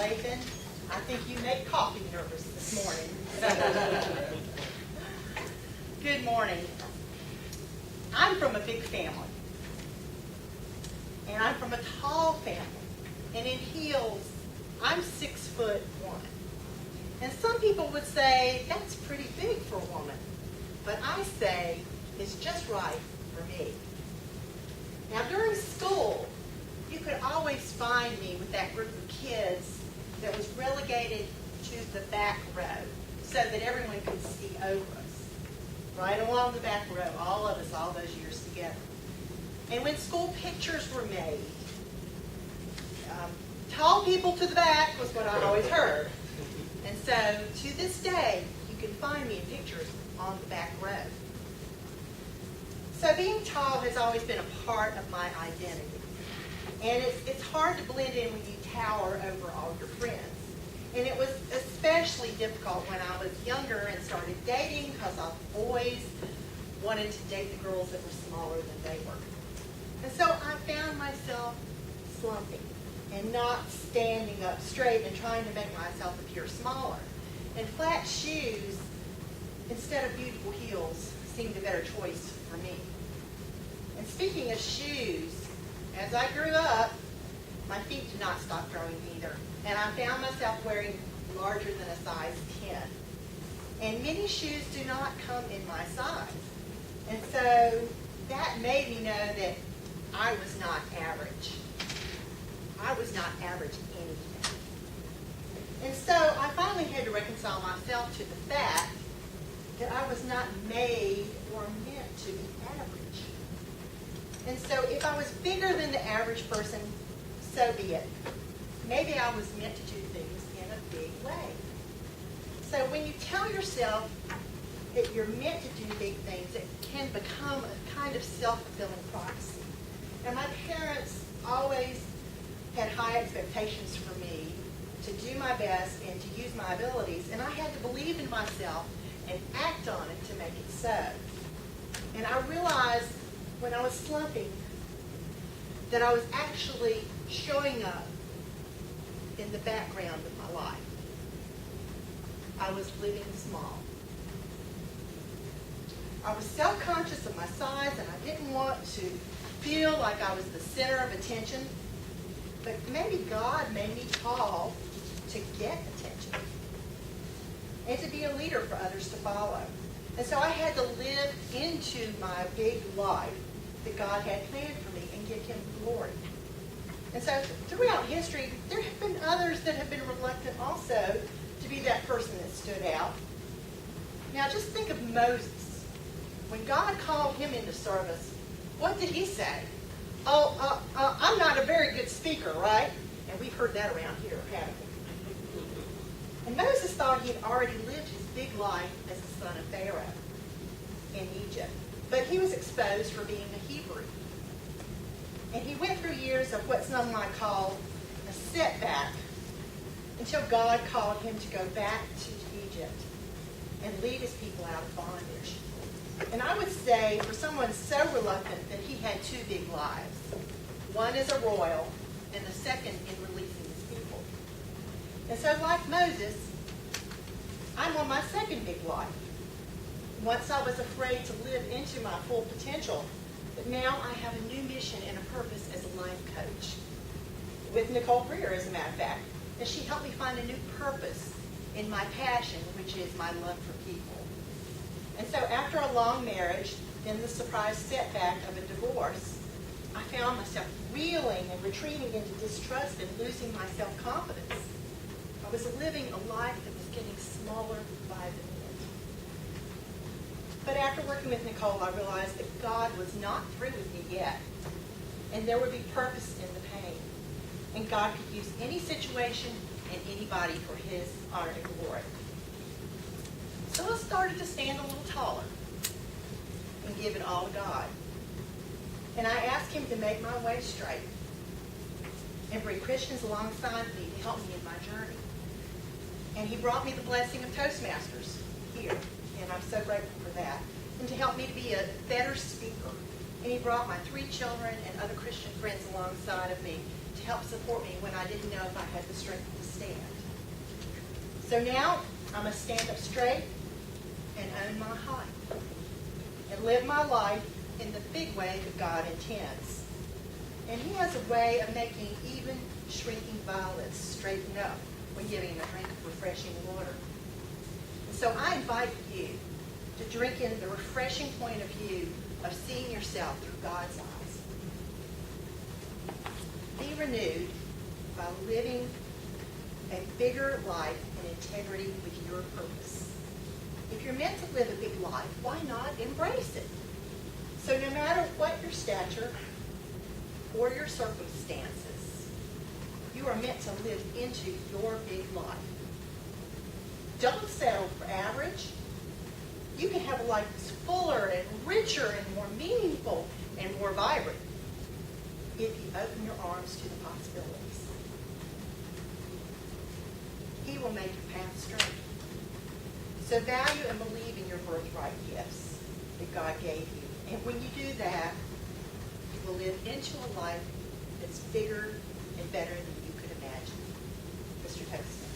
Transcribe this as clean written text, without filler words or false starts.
Lathan. I think you made coffee nervous this morning. Good morning. I'm from a big family. And I'm from a tall family. And in heels, I'm 6'1". And some people would say, that's pretty big for a woman. But I say, it's just right for me. Now, during school, you could always find me with that group of kids that was relegated to the back row so that everyone could see over us. Right along the back row, all of us, all those years together. And when school pictures were made, tall people to the back was what I always heard. And so, to this day, you can find me in pictures on the back row. So being tall has always been a part of my identity. And it's hard to blend in when you tower over all your friends. And it was especially difficult when I was younger and started dating because I always wanted to date the girls that were smaller than they were. And so I found myself slumping and not standing up straight and trying to make myself appear smaller. And flat shoes, instead of beautiful heels, seemed a better choice for me. And speaking of shoes, as I grew up, my feet did not stop growing either. And I found myself wearing larger than a size 10. And many shoes do not come in my size. And so that made me know that I was not average. I was not average anything. And so I finally had to reconcile myself to the fact that I was not made or meant to be average. And so if I was bigger than the average person, so be it. Maybe I was meant to do things in a big way. So when you tell yourself that you're meant to do big things, it can become a kind of self-fulfilling prophecy. And my parents always had high expectations for me to do my best and to use my abilities, and I had to believe in myself and act on it to make it so. And I realized when I was slumping that I was actually showing up in the background of my life. I was living small. I was self-conscious of my size, and I didn't want to feel like I was the center of attention. But maybe God made me tall to get attention and to be a leader for others to follow. And so I had to live into my big life that God had planned for me and give Him glory. And so throughout history, there have been others that have been reluctant also to be that person that stood out. Now just think of Moses. When God called him into service, what did he say? I'm not a very good speaker, right? And we've heard that around here, haven't we? And Moses thought he had already lived his big life as the son of Pharaoh in Egypt. But he was exposed for being a Hebrew. And he went through years of what some might call a setback until God called him to go back to Egypt and lead his people out of bondage. And I would say for someone so reluctant that he had two big lives. One as a royal and the second in releasing his people. And so like Moses, I'm on my second big life. Once I was afraid to live into my full potential, but now I have a new mission and a purpose as a life coach. With Nicole Greer, as a matter of fact. And she helped me find a new purpose in my passion, which is my love for people. And so after a long marriage, then the surprise setback of a divorce, I found myself reeling and retreating into distrust and losing my self-confidence. I was living a life that was getting smaller by the minute. But after working with Nicole, I realized that God was not through with me yet. And there would be purpose in the pain. And God could use any situation and anybody for His honor and glory. So I started to stand a little taller and give it all to God. And I asked Him to make my way straight and bring Christians alongside me to help me in my journey. And He brought me the blessing of Toastmasters here, and I'm so grateful for that. And to help me to be a better speaker And he brought my 3 children and other Christian friends alongside of me to help support me when I didn't know if I had the strength to stand. So now I'm going to stand up straight and own my height and live my life in the big way that God intends. And he has a way of making even shrinking violets straighten up when giving them a drink of refreshing water. And so I invite you to drink in the refreshing point of view of seeing yourself through God's eyes. Be renewed by living a bigger life in integrity with your purpose. If you're meant to live a big life, why not embrace it? So no matter what your stature or your circumstances, you are meant to live into your big life. Don't settle for average. You can have a life that's fuller and richer and more meaningful and more vibrant if you open your arms to the possibilities. He will make your path straight. So value and believe in your birthright gifts that God gave you. And when you do that, you will live into a life that's bigger and better than you could imagine. Mr. Toastmaster.